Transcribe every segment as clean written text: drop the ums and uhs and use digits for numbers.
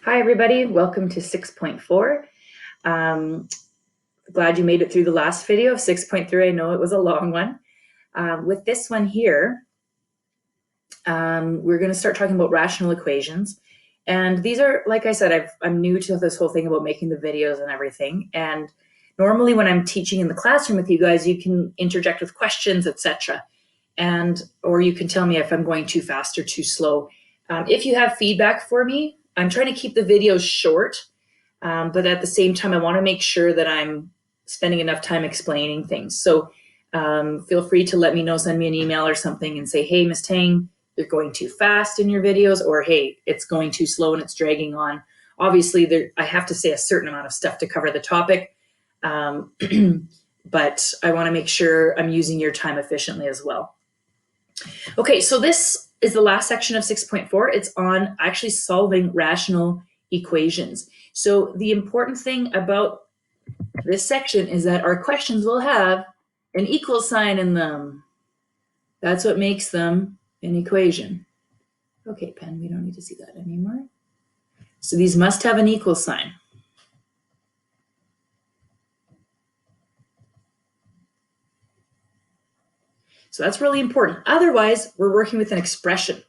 Hi, everybody. Welcome to 6.4. Glad you made it through the last video of 6.3. I know it was a long one. With this one here, we're going to start talking about rational equations. And these are, like I said, I'm new to this whole thing about making the videos and everything. And normally when I'm teaching in the classroom with you guys, you can interject with questions, etc. Or you can tell me if I'm going too fast or too slow. If you have feedback for me, I'm trying to keep the videos short, but at the same time, I want to make sure that I'm spending enough time explaining things. So feel free to let me know, send me an email or something and say, hey, Ms. Tang, you're going too fast in your videos, or hey, it's going too slow and it's dragging on. Obviously, I have to say a certain amount of stuff to cover the topic, but I want to make sure I'm using your time efficiently as well. Okay, so this is the last section of 6.4. It's on actually solving rational equations. So the important thing about this section is that our questions will have an equal sign in them. That's what makes them an equation. Okay, pen, we don't need to see that anymore. So these must have an equal sign. So that's really important. Otherwise, we're working with an expression.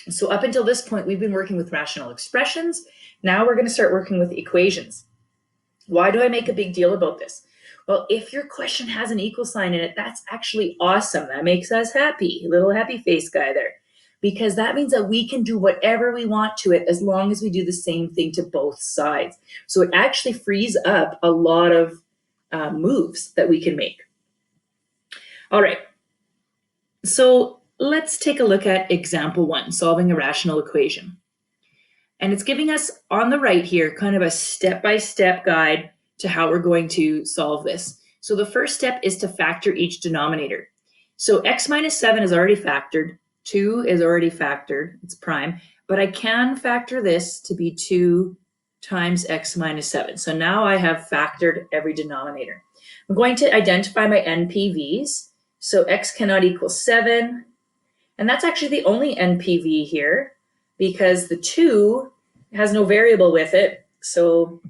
So up until this point, we've been working with rational expressions. Now we're going to start working with equations. Why do I make a big deal about this? Well, if your question has an equal sign in it, that's actually awesome. That makes us happy, little happy face guy there, because that means that we can do whatever we want to it as long as we do the same thing to both sides. So it actually frees up a lot of moves that we can make. All right, so let's take a look at example 1, solving a rational equation. And it's giving us on the right here kind of a step-by-step guide to how we're going to solve this. So the first step is to factor each denominator. So x minus 7 is already factored, 2 is already factored, it's prime, but I can factor this to be 2 times x minus 7. So now I have factored every denominator. I'm going to identify my NPVs. So x cannot equal 7, and that's actually the only NPV here because the 2 has no variable with it, so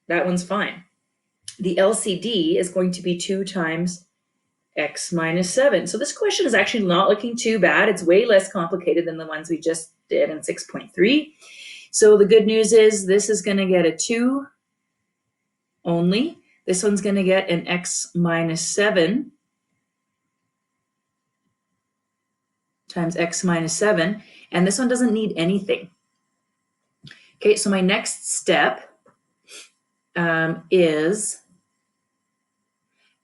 that one's fine. The LCD is going to be 2 times x minus 7. So this question is actually not looking too bad. It's way less complicated than the ones we just did in 6.3. So the good news is this is going to get a 2 only. This one's going to get an x minus 7 times x minus 7, and this one doesn't need anything. Okay, so my next step is,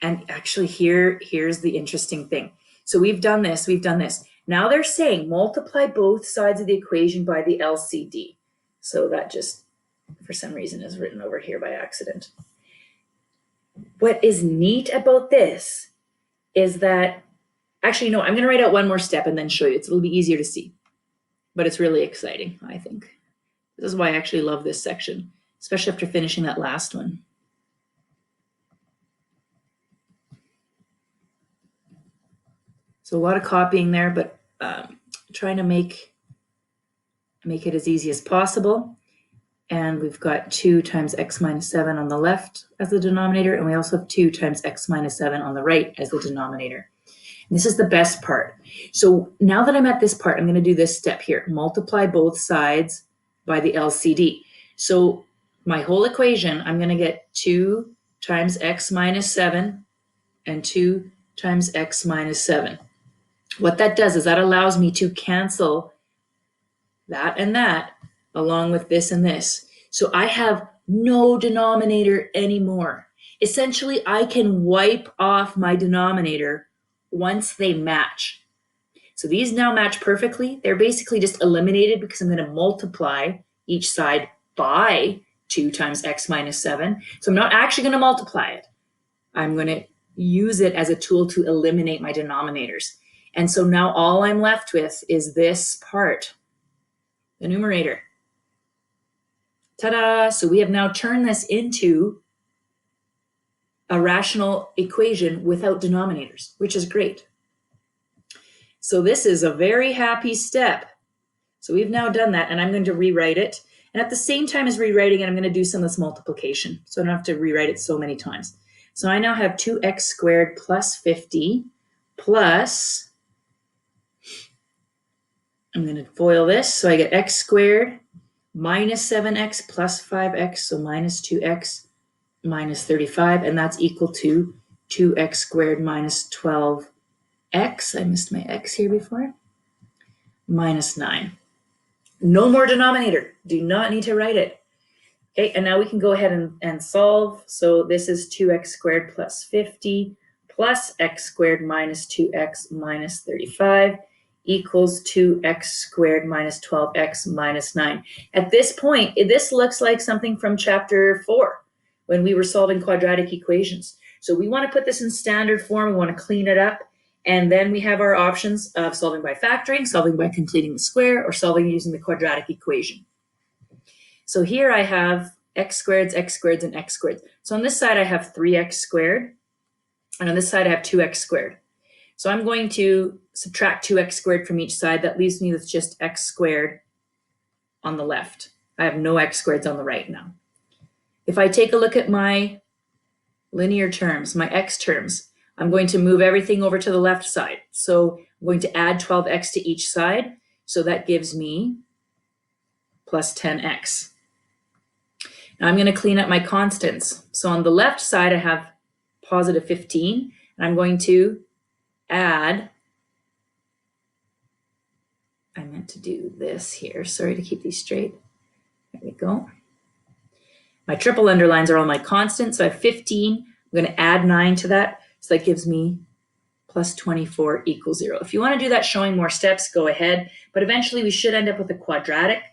and actually here's the interesting thing. So we've done this. Now they're saying multiply both sides of the equation by the LCD. So that just, for some reason, is written over here by accident. What is neat about this is that, actually, no, I'm going to write out one more step and then show you. It'll be easier to see, but it's really exciting, I think. This is why I actually love this section, especially after finishing that last one. So a lot of copying there, but trying to make it as easy as possible. And we've got 2 times x minus 7 on the left as the denominator, and we also have 2 times x minus 7 on the right as the denominator. And this is the best part. So now that I'm at this part, I'm going to do this step here. Multiply both sides by the LCD. So my whole equation, I'm going to get 2 times x minus 7 and 2 times x minus 7. What that does is that allows me to cancel that and that along with this and this. So I have no denominator anymore. Essentially, I can wipe off my denominator once they match. So these now match perfectly. They're basically just eliminated because I'm going to multiply each side by 2 times x minus 7. So I'm not actually going to multiply it. I'm going to use it as a tool to eliminate my denominators. And so now all I'm left with is this part, the numerator. Ta-da! So we have now turned this into a rational equation without denominators, which is great. So this is a very happy step. So we've now done that, and I'm going to rewrite it. And at the same time as rewriting it, I'm going to do some of this multiplication, so I don't have to rewrite it so many times. So I now have 2x squared plus 50 plus, I'm going to FOIL this, so I get x squared minus 7x plus 5x, so minus 2x minus 35, and that's equal to 2x squared minus 12x, I missed my x here before, minus 9. No more denominator. Do not need to write it. Okay, and now we can go ahead and solve. So this is 2x squared plus 50 plus x squared minus 2x minus 35 equals 2x squared minus 12x minus 9. At this point, this looks like something from chapter 4 when we were solving quadratic equations. So we want to put this in standard form. We want to clean it up. And then we have our options of solving by factoring, solving by completing the square, or solving using the quadratic equation. So here I have x squareds, and x squareds. So on this side I have 3x squared, and on this side I have 2x squared. So I'm going to subtract 2x squared from each side. That leaves me with just x squared on the left. I have no x squareds on the right now. If I take a look at my linear terms, my x terms, I'm going to move everything over to the left side. So I'm going to add 12x to each side. So that gives me plus 10x. Now I'm going to clean up my constants. So on the left side, I have positive 15, and I'm going to add, I meant to do this here. Sorry to keep these straight. There we go. My triple underlines are all my constants. So I have 15. I'm going to add 9 to that. So that gives me plus 24 equals 0. If you want to do that showing more steps, go ahead. But eventually we should end up with a quadratic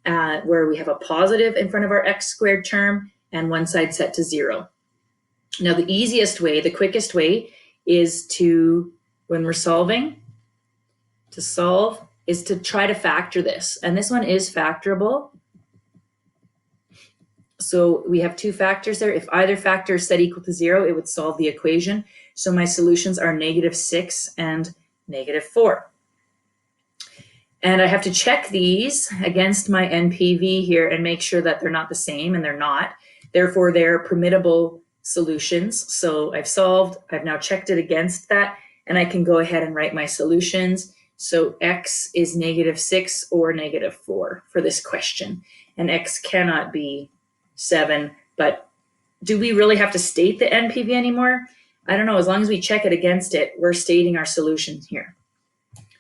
where we have a positive in front of our x squared term and one side set to 0. Now the easiest way, the quickest way is to, when we're solving, to solve is to try to factor this. And this one is factorable. So we have two factors there. If either factor is set equal to 0, it would solve the equation. So my solutions are -6 and -4. And I have to check these against my NPV here and make sure that they're not the same, and they're not. Therefore, they're permittable solutions. So I've solved, I've now checked it against that, and I can go ahead and write my solutions. So x is -6 or -4 for this question. And x cannot be 7, but do we really have to state the NPV anymore? I don't know. As long as we check it against it, we're stating our solution here.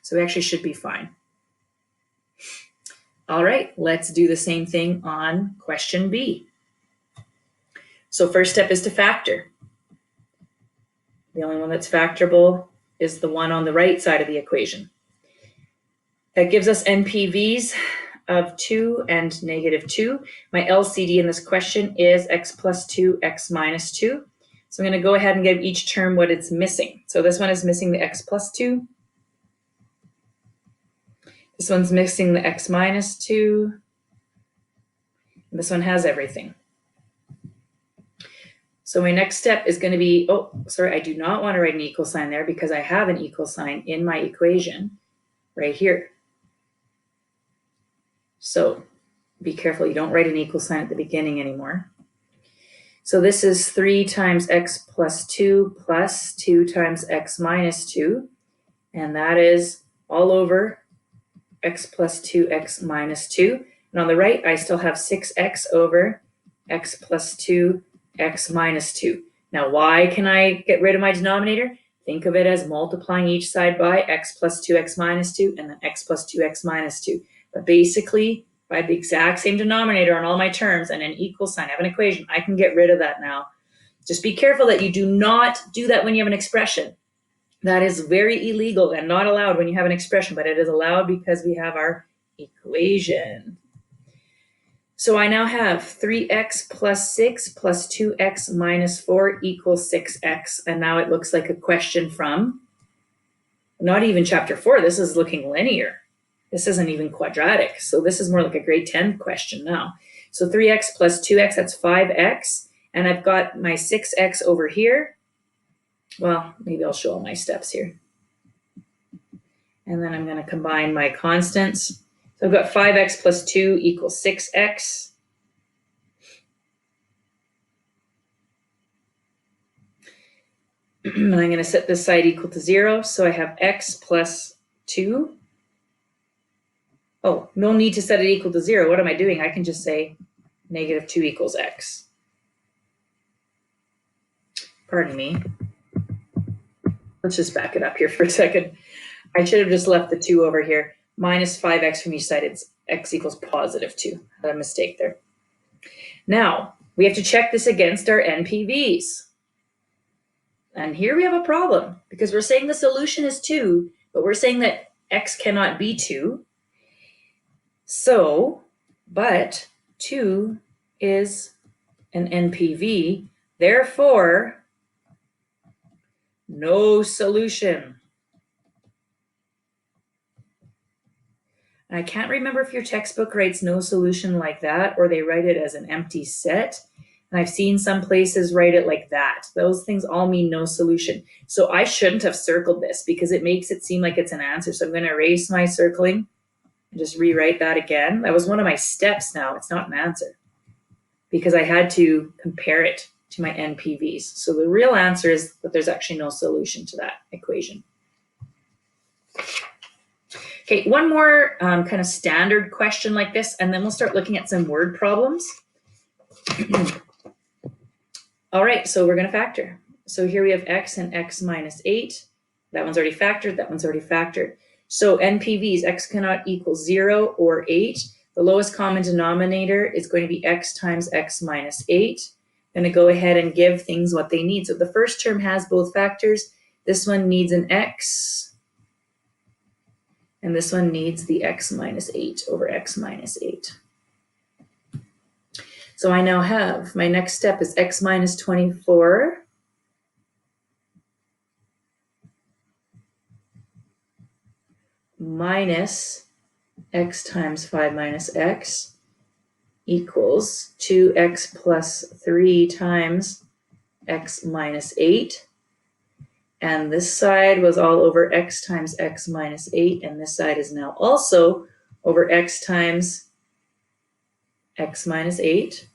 So we actually should be fine. All right, let's do the same thing on question B. So first step is to factor. The only one that's factorable is the one on the right side of the equation. That gives us NPVs of 2 and -2. My LCD in this question is x plus 2, x minus 2. So I'm going to go ahead and give each term what it's missing. So this one is missing the x plus 2. This one's missing the x minus 2. And this one has everything. So my next step is going to be, oh, sorry, I do not want to write an equal sign there because I have an equal sign in my equation right here. So be careful, you don't write an equal sign at the beginning anymore. So this is 3 times x plus 2 plus 2 times x minus 2. And that is all over x plus 2, x minus 2. And on the right, I still have 6x over x plus 2, x minus 2. Now, why can I get rid of my denominator? Think of it as multiplying each side by x plus 2, x minus 2, and then x plus 2, x minus 2. But basically, if I have the exact same denominator on all my terms and an equal sign, I have an equation, I can get rid of that now. Just be careful that you do not do that when you have an expression. That is very illegal and not allowed when you have an expression, but it is allowed because we have our equation. So I now have 3x plus 6 plus 2x minus 4 equals 6x. And now it looks like a question from not even chapter 4. This is looking linear. This isn't even quadratic. So this is more like a grade 10 question now. So 3x plus 2x, that's 5x. And I've got my 6x over here. Well, maybe I'll show all my steps here. And then I'm going to combine my constants. So So I've got 5x plus 2 equals 6x. And I'm going to set this side equal to 0. So I have x plus 2. Oh, no need to set it equal to 0. What am I doing? I can just say negative 2 equals x. Pardon me. Let's just back it up here for a second. I should have just left the 2 over here. Minus 5x from each side. It's x equals positive 2. I had a mistake there. Now, we have to check this against our NPVs. And here we have a problem because we're saying the solution is 2, but we're saying that x cannot be 2. So, but 2 is an NPV, therefore, no solution. I can't remember if your textbook writes no solution like that or they write it as an empty set. And I've seen some places write it like that. Those things all mean no solution. So I shouldn't have circled this because it makes it seem like it's an answer. So I'm going to erase my circling and just rewrite that again. That was one of my steps now. It's not an answer because I had to compare it to my NPVs. So the real answer is that there's actually no solution to that equation. Okay, one more kind of standard question like this, and then we'll start looking at some word problems. All right, so we're going to factor. So here we have x and x minus 8. That one's already factored. That one's already factored. So NPVs, x cannot equal 0 or 8. The lowest common denominator is going to be x times x minus 8. I'm going to go ahead and give things what they need. So the first term has both factors. This one needs an x. And this one needs the x minus 8 over x minus 8. So I now have, my next step is x minus 24 minus x times 5 minus x equals 2x plus 3 times x minus 8. And this side was all over x times x minus 8. And this side is now also over x times x minus 8.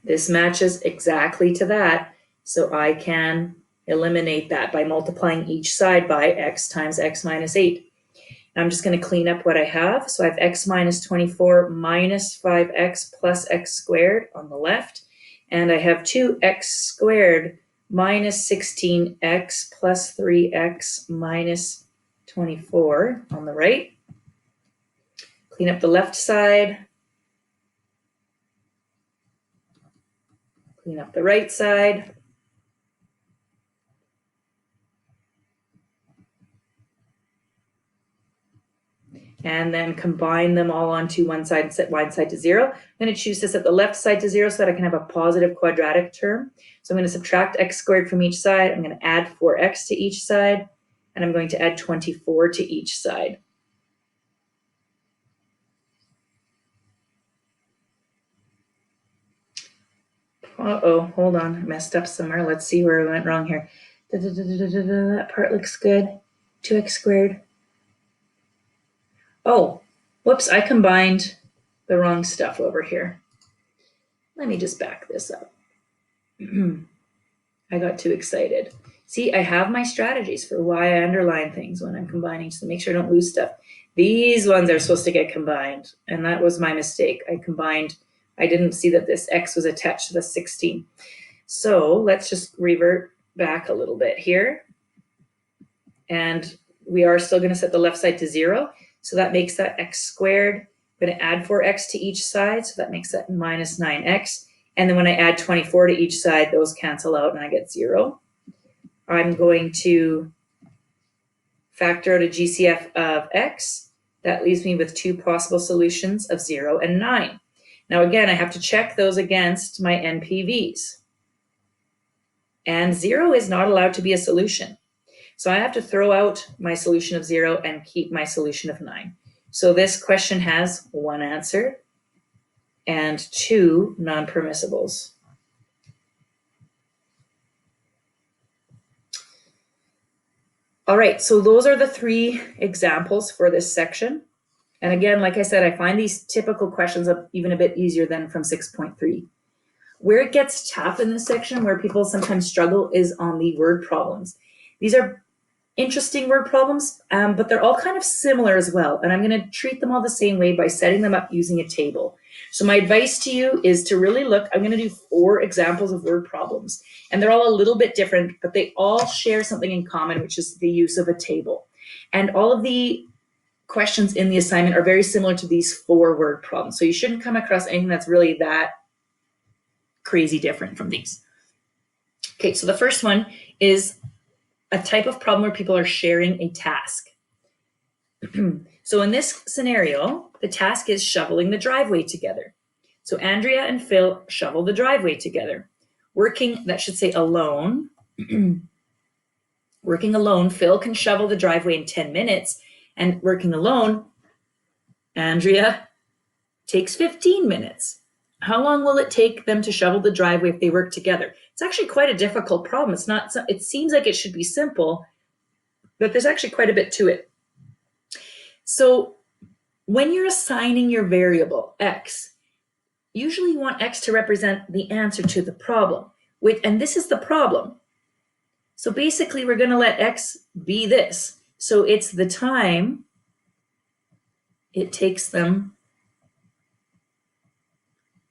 This matches exactly to that. So I can eliminate that by multiplying each side by x times x minus 8. And I'm just going to clean up what I have. So I have x minus 24 minus 5x plus x squared on the left. And I have 2x squared minus 16x plus 3x minus 24 on the right. Clean up the left side. Clean up the right side. And then combine them all onto one side and set one side to 0. I'm going to choose to set the left side to 0 so that I can have a positive quadratic term. So I'm going to subtract x squared from each side. I'm going to add 4x to each side. And I'm going to add 24 to each side. Uh-oh, hold on. I messed up somewhere. Let's see where I went wrong here. That part looks good. 2x squared. Oh, whoops, I combined the wrong stuff over here. Let me just back this up. I got too excited. See, I have my strategies for why I underline things when I'm combining to make sure I don't lose stuff. These ones are supposed to get combined, and that was my mistake. I didn't see that this x was attached to the 16. So let's just revert back a little bit here. And we are still going to set the left side to 0. So that makes that x squared. I'm going to add 4x to each side. So that makes that minus 9x. And then when I add 24 to each side, those cancel out and I get 0. I'm going to factor out a GCF of x. That leaves me with two possible solutions of 0 and 9. Now again, I have to check those against my NPVs. And 0 is not allowed to be a solution. So I have to throw out my solution of 0 and keep my solution of 9. So this question has one answer and two non-permissibles. All right, so those are the 3 examples for this section. And again, like I said, I find these typical questions even a bit easier than from 6.3. Where it gets tough in this section, where people sometimes struggle, is on the word problems. These are interesting word problems, but they're all kind of similar as well. And I'm going to treat them all the same way by setting them up using a table. So my advice to you is to really look. I'm going to do 4 examples of word problems, and they're all a little bit different, but they all share something in common, which is the use of a table. And all of the questions in the assignment are very similar to these 4 word problems. So you shouldn't come across anything that's really that crazy different from these. Okay, so the first one is a type of problem where people are sharing a task. So in this scenario, the task is shoveling the driveway together. So Andrea and Phil shovel the driveway together. Working, that should say alone. Working alone, Phil can shovel the driveway in 10 minutes, and working alone, Andrea takes 15 minutes. How long will it take them to shovel the driveway if they work together? It's actually quite a difficult problem. It's not. It seems like it should be simple, but there's actually quite a bit to it. So when you're assigning your variable x, usually you want x to represent the answer to the problem. And this is the problem. So basically, we're going to let x be this. So it's the time it takes them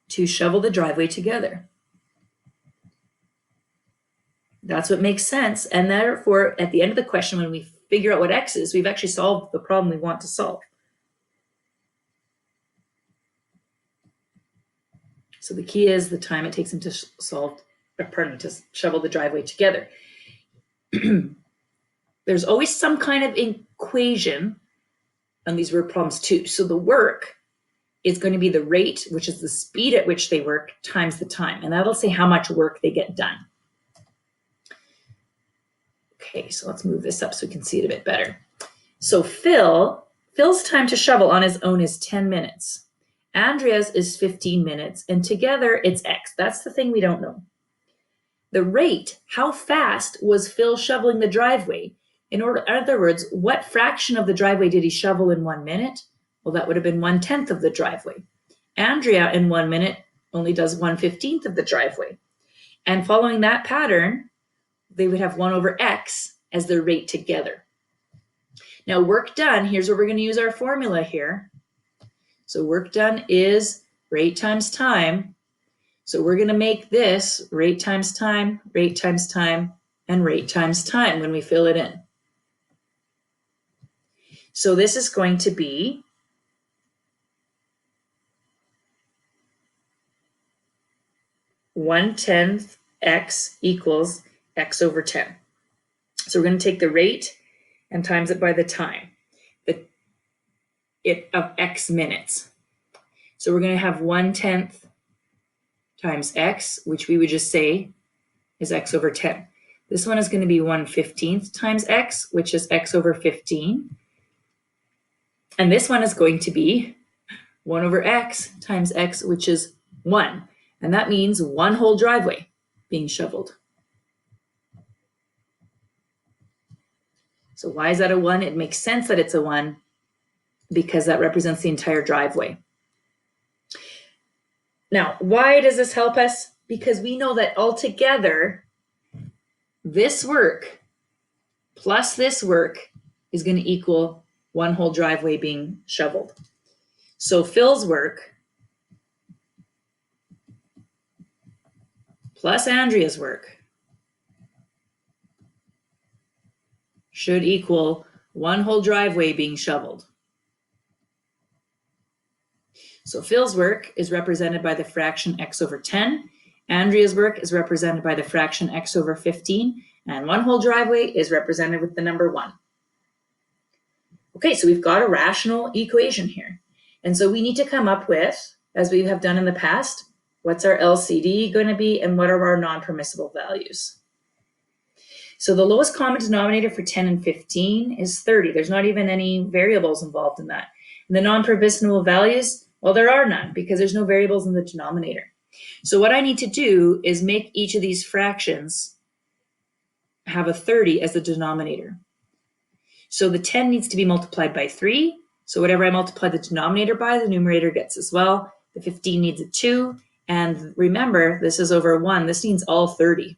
to shovel the driveway together. That's what makes sense. And therefore, at the end of the question, when we figure out what x is, we've actually solved the problem we want to solve. So the key is the time it takes them to shovel the driveway together. There's always some kind of equation on these word problems too. So the work is going to be the rate, which is the speed at which they work, times the time. And that'll say how much work they get done. Okay, so let's move this up so we can see it a bit better. So Phil's time to shovel on his own is 10 minutes. Andrea's is 15 minutes, and together it's x. That's the thing we don't know. The rate, how fast was Phil shoveling the driveway? In other words, what fraction of the driveway did he shovel in 1 minute? Well, that would have been 1/10 of the driveway. Andrea in 1 minute only does 1/15 of the driveway. And following that pattern, they would have 1 over x as their rate together. Now work done, here's where we're going to use our formula here. So work done is rate times time. So we're going to make this rate times time, and rate times time when we fill it in. So this is going to be (1/10) x equals x over 10. So we're going to take the rate and times it by the time of x minutes. So we're going to have 1/10 times x, which we would just say is x over 10. This one is going to be 1/15 times x, which is x over 15. And this one is going to be 1 over x times x, which is 1. And that means 1 whole driveway being shoveled. So why is that a 1? It makes sense that it's a 1 because that represents the entire driveway. Now, why does this help us? Because we know that altogether, this work plus this work is going to equal 1 whole driveway being shoveled. So Phil's work plus Andrea's work should equal 1 whole driveway being shoveled. So Phil's work is represented by the fraction x over 10. Andrea's work is represented by the fraction x over 15. And 1 whole driveway is represented with the number 1. Okay, so we've got a rational equation here. And so we need to come up with, as we have done in the past, what's our LCD going to be and what are our non-permissible values? So the lowest common denominator for 10 and 15 is 30. There's not even any variables involved in that. And the non-permissible values, well, there are none because there's no variables in the denominator. So what I need to do is make each of these fractions have a 30 as the denominator. So the 10 needs to be multiplied by 3. So whatever I multiply the denominator by, the numerator gets as well. The 15 needs a 2. And remember, this is over 1. This needs all 30.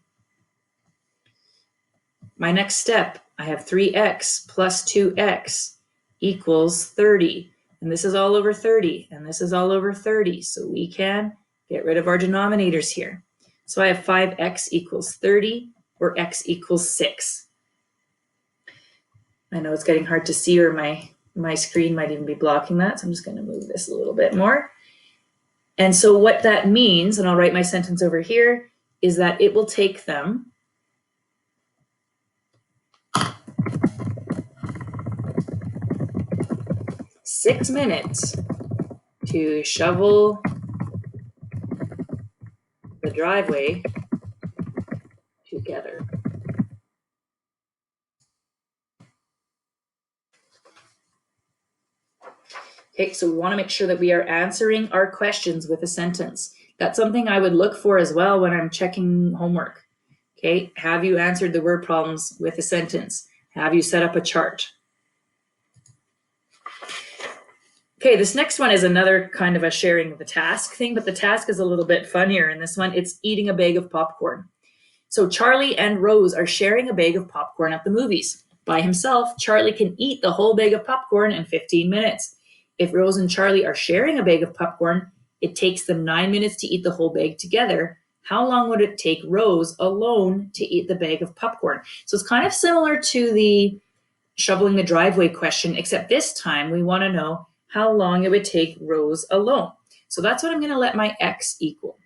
My next step, I have 3x plus 2x equals 30. And this is all over 30. And this is all over 30. So we can get rid of our denominators here. So I have 5x equals 30, or x equals 6. I know it's getting hard to see, or my screen might even be blocking that. So I'm just going to move this a little bit more. And so what that means, and I'll write my sentence over here, is that it will take them 6 minutes to shovel the driveway together. Okay, so we want to make sure that we are answering our questions with a sentence. That's something I would look for as well when I'm checking homework. Okay, have you answered the word problems with a sentence? Have you set up a chart? Okay, this next one is another kind of a sharing the task thing, but the task is a little bit funnier in this one. It's eating a bag of popcorn. So Charlie and Rose are sharing a bag of popcorn at the movies. By himself, Charlie can eat the whole bag of popcorn in 15 minutes. If Rose and Charlie are sharing a bag of popcorn, it takes them 9 minutes to eat the whole bag together. How long would it take Rose alone to eat the bag of popcorn? So it's kind of similar to the shoveling the driveway question, except this time we want to know how long it would take Rose alone. So that's what I'm going to let my x equal.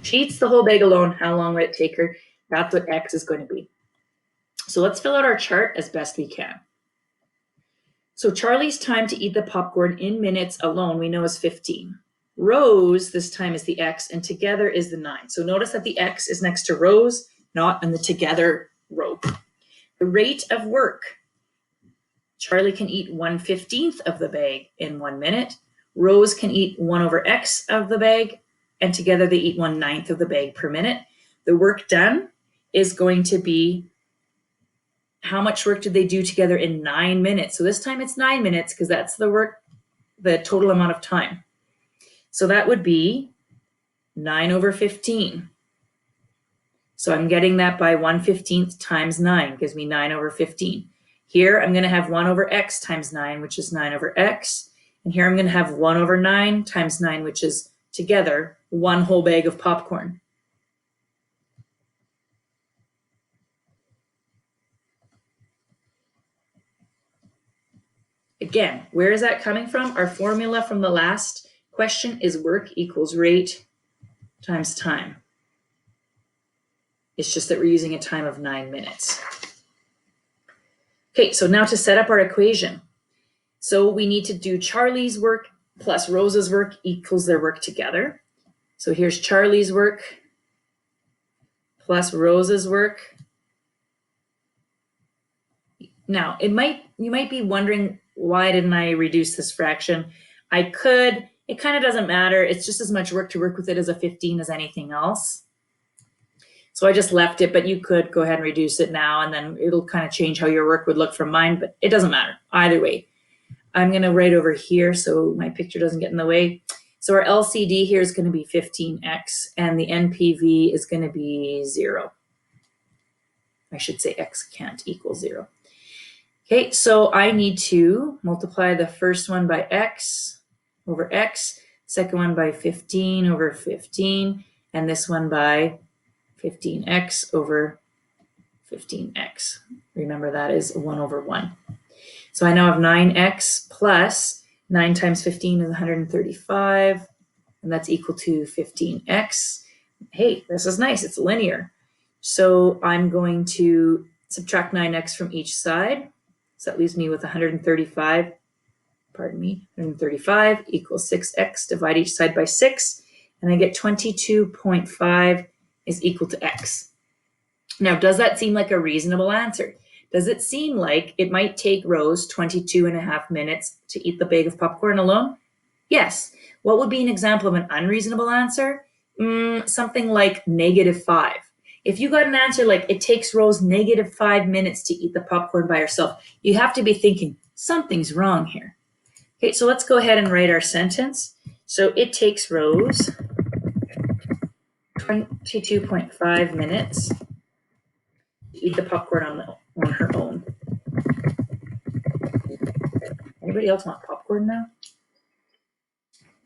She eats the whole bag alone. How long would it take her? That's what x is going to be. So let's fill out our chart as best we can. So Charlie's time to eat the popcorn in minutes alone we know is 15. Rose, this time is the x, and together is the 9. So notice that the x is next to Rose, not in the together row. The rate of work. Charlie can eat 1/15 of the bag in 1 minute. Rose can eat 1 over x of the bag, and together they eat 1/9 of the bag per minute. The work done is going to be how much work did they do together in 9 minutes. So this time it's 9 minutes because that's the work, the total amount of time. So that would be 9 over 15. So I'm getting that by 1/15 times 9 gives me 9 over 15. Here I'm going to have 1 over x times 9, which is 9 over x. And here I'm going to have 1 over 9 times 9, which is together 1 whole bag of popcorn. Again, where is that coming from? Our formula from the last question is work equals rate times time. It's just that we're using a time of 9 minutes. Okay, so now to set up our equation. So we need to do Charlie's work plus Rose's work equals their work together. So here's Charlie's work plus Rose's work. Now, you might be wondering, why didn't I reduce this fraction? I could. It kind of doesn't matter. It's just as much work to work with it as a 15 as anything else. So I just left it, but you could go ahead and reduce it now, and then it'll kind of change how your work would look from mine, but it doesn't matter either way. I'm going to write over here so my picture doesn't get in the way. So our LCD here is going to be 15x, and the NPV is going to be 0. I should say x can't equal 0. Okay, so I need to multiply the first one by x over x, second one by 15 over 15, and this one by 15x over 15x. Remember, that is 1 over 1. So I now have 9x plus 9 times 15 is 135, and that's equal to 15x. Hey, this is nice. It's linear. So I'm going to subtract 9x from each side. So that leaves me with 135, 135 equals 6x. Divide each side by 6, and I get 22.5 is equal to x. Now, does that seem like a reasonable answer? Does it seem like it might take Rose 22.5 minutes to eat the bag of popcorn alone? Yes. What would be an example of an unreasonable answer? Something like -5. If you got an answer like it takes Rose -5 minutes to eat the popcorn by herself, you have to be thinking something's wrong here. Okay, so let's go ahead and write our sentence. So it takes Rose 22.5 minutes to eat the popcorn on her own. Anybody else want popcorn now?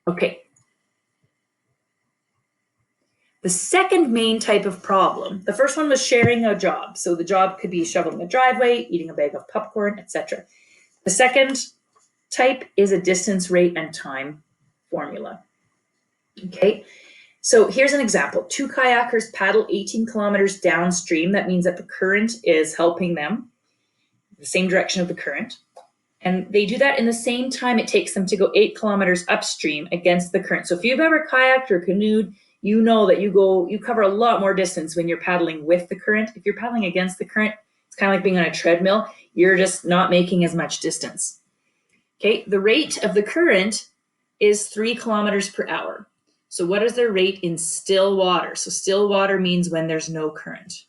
Okay. The second main type of problem, the first one was sharing a job. So the job could be shoveling the driveway, eating a bag of popcorn, etc. The second type is a distance, rate, and time formula. Okay, so here's an example. Two kayakers paddle 18 kilometers downstream. That means that the current is helping them, the same direction of the current. And they do that in the same time it takes them to go 8 kilometers upstream against the current. So if you've ever kayaked or canoed, you know that you cover a lot more distance when you're paddling with the current. If you're paddling against the current, it's kind of like being on a treadmill. You're just not making as much distance. Okay, the rate of the current is 3 kilometers per hour. So what is their rate in still water? So still water means when there's no current.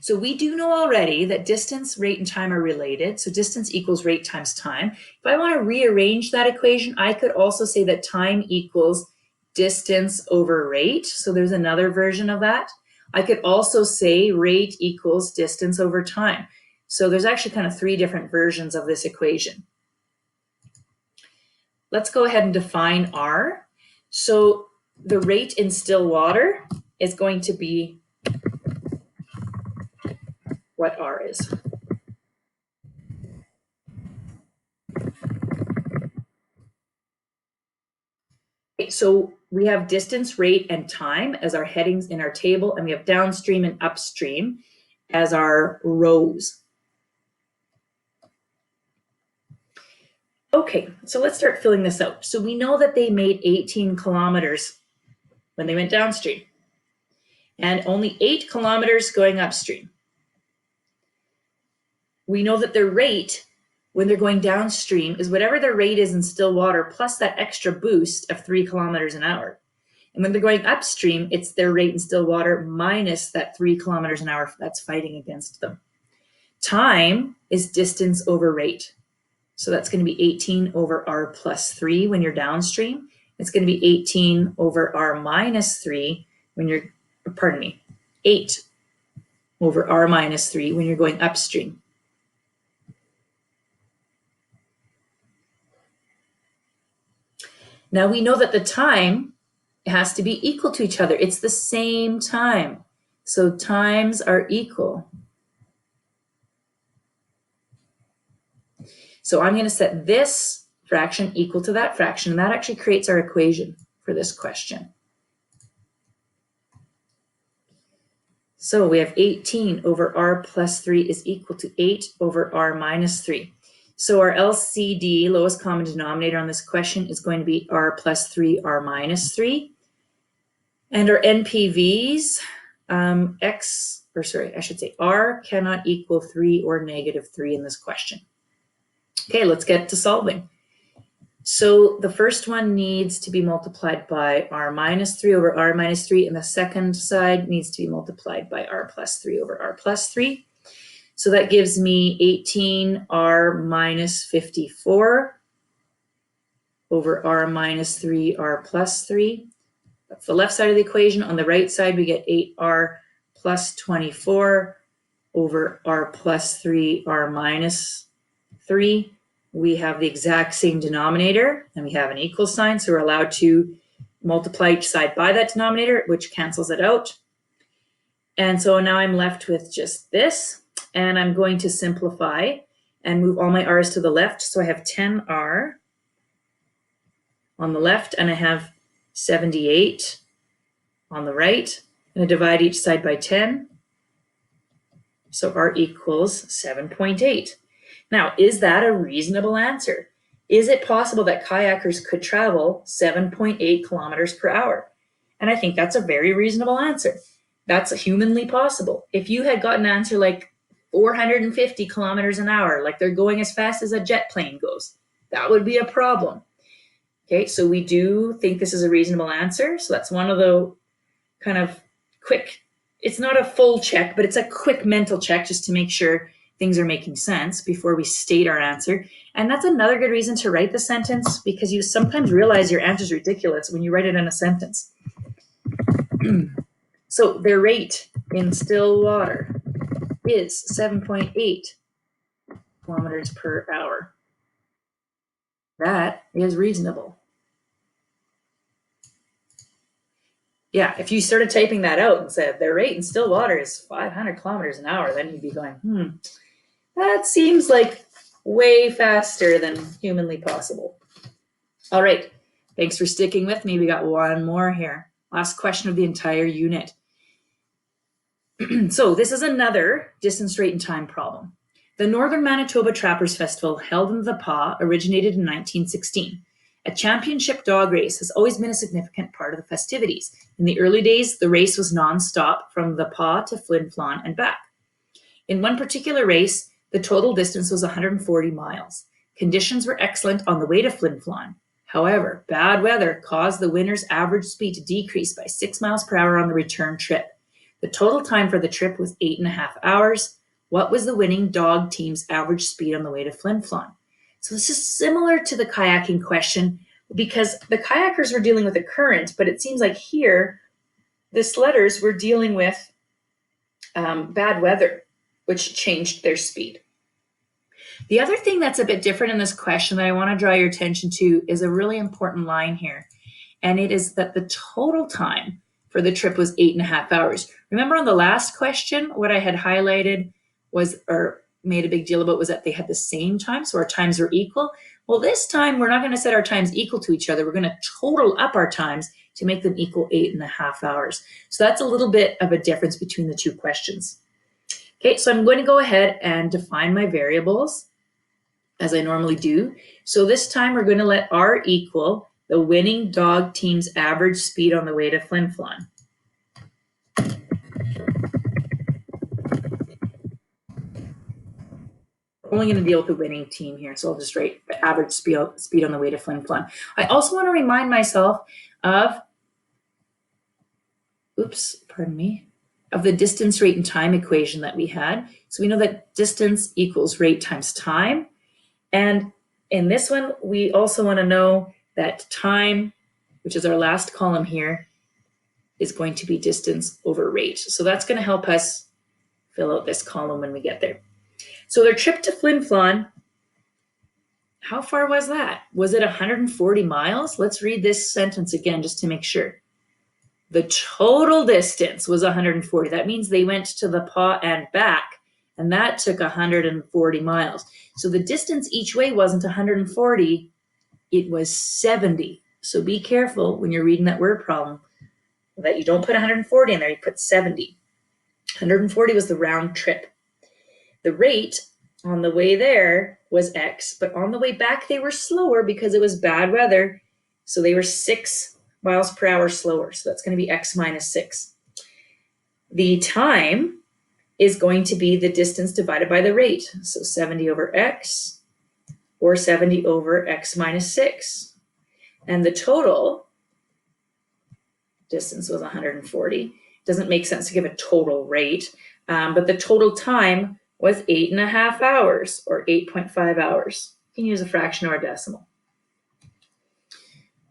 So we do know already that distance, rate, and time are related. So distance equals rate times time. If I want to rearrange that equation, I could also say that time equals distance over rate. So there's another version of that. I could also say rate equals distance over time. So there's actually kind of 3 different versions of this equation. Let's go ahead and define R. So the rate in still water is going to be what R is. Okay, so we have distance, rate, and time as our headings in our table, and we have downstream and upstream as our rows. Okay, so let's start filling this out. So we know that they made 18 kilometers when they went downstream, and only 8 kilometers going upstream. We know that their rate when they're going downstream is whatever their rate is in still water plus that extra boost of 3 kilometers an hour. And when they're going upstream, it's their rate in still water minus that 3 kilometers an hour that's fighting against them. Time is distance over rate. So that's going to be 18 over R plus 3 when you're downstream. It's going to be 18 over R minus 3 when you're, 8 over R minus 3 when you're going upstream. Now we know that the time has to be equal to each other. It's the same time. So times are equal. So I'm going to set this fraction equal to that fraction, and that actually creates our equation for this question. So we have 18 over R plus 3 is equal to 8 over R minus 3. So our LCD, lowest common denominator on this question, is going to be R plus 3, R minus 3. And our NPVs, R cannot equal 3 or negative 3 in this question. Okay, let's get to solving. So the first one needs to be multiplied by R minus 3 over R minus 3, and the second side needs to be multiplied by R plus 3 over R plus 3. So that gives me 18R minus 54 over R minus 3, R plus 3. That's the left side of the equation. On the right side, we get 8R plus 24 over R plus 3, R minus 3. We have the exact same denominator, and we have an equal sign, so we're allowed to multiply each side by that denominator, which cancels it out. And so now I'm left with just this, and I'm going to simplify and move all my R's to the left. So I have 10R on the left, and I have 78 on the right. I'm going to divide each side by 10. So R equals 7.8. Now, is that a reasonable answer? Is it possible that kayakers could travel 7.8 kilometers per hour? And I think that's a very reasonable answer. That's humanly possible. If you had got an answer like 450 kilometers an hour, like they're going as fast as a jet plane goes. That would be a problem. Okay, so we do think this is a reasonable answer. So that's one of the kind of quick, it's not a full check, but it's a quick mental check just to make sure things are making sense before we state our answer. And that's another good reason to write the sentence, because you sometimes realize your answer is ridiculous when you write it in a sentence. So their rate in still water is 7.8 kilometers per hour. That is reasonable. Yeah, if you started typing that out and said their rate in still water is 500 kilometers an hour, then you'd be going, that seems like way faster than humanly possible. All right, thanks for sticking with me. We got one more here. Last question of the entire unit. So this is another distance, rate, and time problem. The Northern Manitoba Trappers Festival, held in the Pas, originated in 1916. A championship dog race has always been a significant part of the festivities. In the early days, the race was non-stop from the Pas to Flin Flon and back. In one particular race, the total distance was 140 miles. Conditions were excellent on the way to Flin Flon. However, bad weather caused the winner's average speed to decrease by 6 miles per hour on the return trip. The total time for the trip was 8.5 hours. What was the winning dog team's average speed on the way to Flin Flon? So this is similar to the kayaking question, because the kayakers were dealing with a current, but it seems like here, the sledders were dealing with bad weather, which changed their speed. The other thing that's a bit different in this question that I want to draw your attention to is a really important line here. And it is that the total time for the trip was 8.5 hours. Remember on the last question, what I had highlighted was, or made a big deal about, was that they had the same time, so our times were equal. Well, this time we're not going to set our times equal to each other. We're going to total up our times to make them equal 8.5 hours. So that's a little bit of a difference between the two questions. Okay, so I'm going to go ahead and define my variables as I normally do. So this time we're going to let R equal the winning dog team's average speed on the way to Flin Flon. Only going to deal with the winning team here, so I'll just write the average speed on the way to Flin Flon. I also want to remind myself of, of the distance, rate, and time equation that we had. So we know that distance equals rate times time. And in this one, we also want to know that time, which is our last column here, is going to be distance over rate. So that's going to help us fill out this column when we get there. So their trip to Flin Flon, how far was that? Was it 140 miles? Let's read this sentence again just to make sure. The total distance was 140. That means they went to the Pas and back, and that took 140 miles. So the distance each way wasn't 140, it was 70. So be careful when you're reading that word problem that you don't put 140 in there, you put 70. 140 was the round trip. The rate on the way there was X, but on the way back they were slower because it was bad weather. So they were 6 miles per hour slower. So that's going to be X minus 6. The time is going to be the distance divided by the rate. So 70 over X, or 70 over X minus 6. And the total distance was 140. Doesn't make sense to give a total rate, but the total time was 8.5 hours, or 8.5 hours. You can use a fraction or a decimal.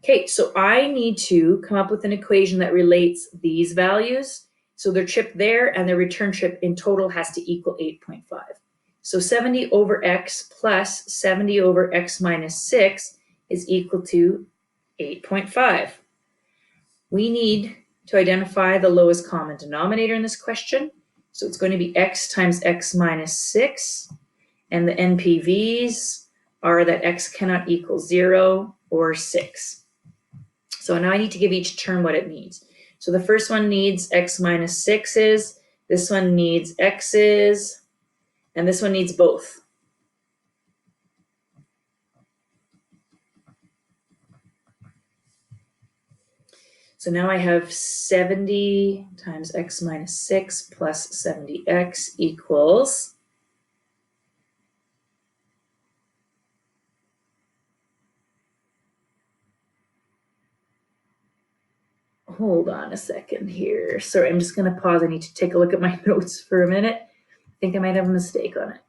Okay, so I need to come up with an equation that relates these values. So their trip there and their return trip in total has to equal 8.5. So 70 over X plus 70 over X minus 6 is equal to 8.5. We need to identify the lowest common denominator in this question. So it's going to be X times X minus 6. And the NPVs are that X cannot equal 0 or 6. So now I need to give each term what it needs. So the first one needs X minus 6's. This one needs X's. And this one needs both. So now I have 70 times X minus 6 plus 70X equals hold on a second here. Sorry, I'm just going to pause. I need to take a look at my notes for a minute. I think I might have a mistake on it.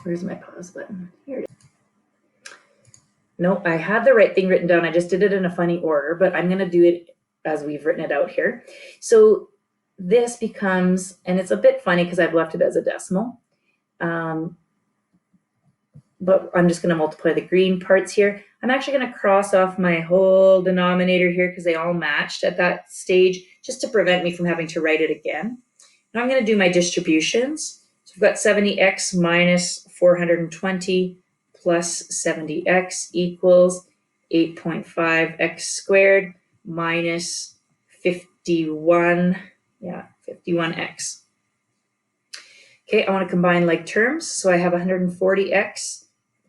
Where's my pause button? Here it is. No, I had the right thing written down. I just did it in a funny order, but I'm going to do it as we've written it out here. So this becomes, and it's a bit funny because I've left it as a decimal, but I'm just going to multiply the green parts here. I'm actually going to cross off my whole denominator here because they all matched at that stage, just to prevent me from having to write it again. Now I'm going to do my distributions. So we've got 70x minus 420 plus 70x equals 8.5x squared minus 51, 51x. Okay, I want to combine like terms. So I have 140x,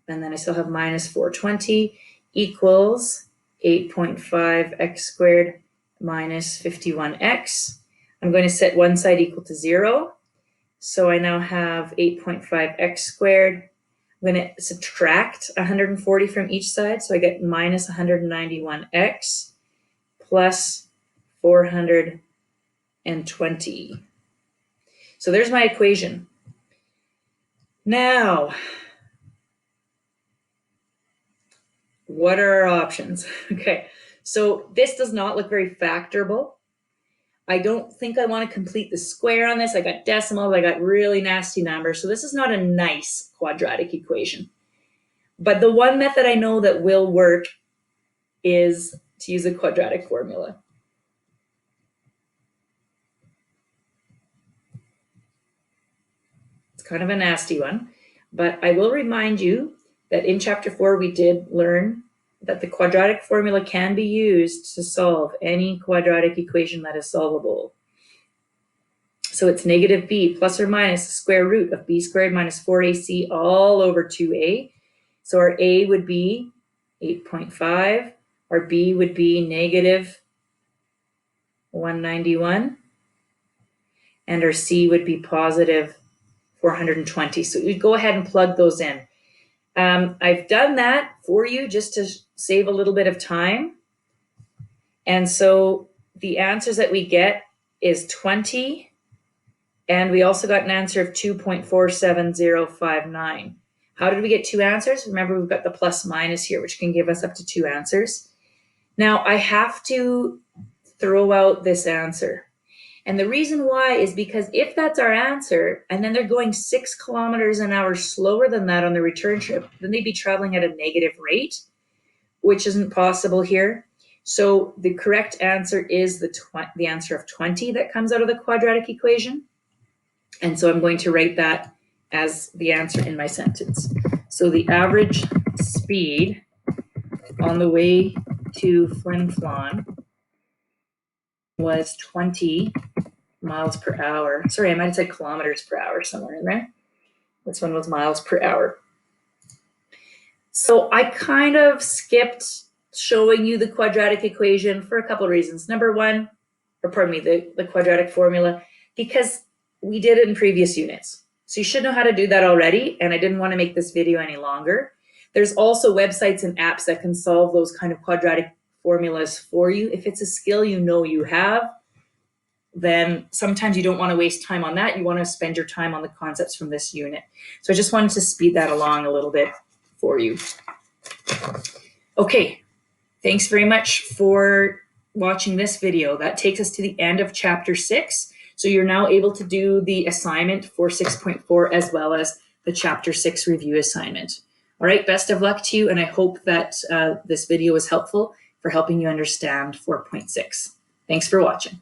and then I still have minus 420 equals 8.5x squared minus 51x. I'm going to set one side equal to 0. So I now have 8.5x squared. I'm going to subtract 140 from each side. So I get minus 191x plus 420. So there's my equation. Now, what are our options? Okay, so this does not look very factorable. I don't think I want to complete the square on this. I got decimals, I got really nasty numbers. So this is not a nice quadratic equation. But the one method I know that will work is to use a quadratic formula. It's kind of a nasty one, but I will remind you that in chapter 4, we did learn that the quadratic formula can be used to solve any quadratic equation that is solvable. So it's negative b plus or minus the square root of b squared minus 4ac all over 2a. So our a would be 8.5, our b would be negative 191, and our c would be positive 420. So you'd go ahead and plug those in. I've done that for you just to save a little bit of time. And so the answers that we get is 20, and we also got an answer of 2.47059. How did we get two answers? Remember, we've got the plus minus here, which can give us up to two answers. Now, I have to throw out this answer. And the reason why is because if that's our answer, and then they're going 6 kilometers an hour slower than that on the return trip, then they'd be traveling at a negative rate, which isn't possible here. So the correct answer is the answer of 20 that comes out of the quadratic equation. And so I'm going to write that as the answer in my sentence. So the average speed on the way to Flin Flon was 20 miles per hour. Sorry, I might have said kilometers per hour somewhere in there. This one was miles per hour. So I kind of skipped showing you the quadratic equation for a couple of reasons. Number one, or pardon me, the quadratic formula, because we did it in previous units. So you should know how to do that already, and I didn't want to make this video any longer. There's also websites and apps that can solve those kind of quadratic formulas for you. If it's a skill you know you have, then sometimes you don't want to waste time on that. You want to spend your time on the concepts from this unit. So I just wanted to speed that along a little bit for you. Okay, thanks very much for watching this video. That takes us to the end of chapter 6. So you're now able to do the assignment for 6.4 as well as the chapter 6 review assignment. All right, best of luck to you, and I hope that this video was helpful for helping you understand 4.6. Thanks for watching.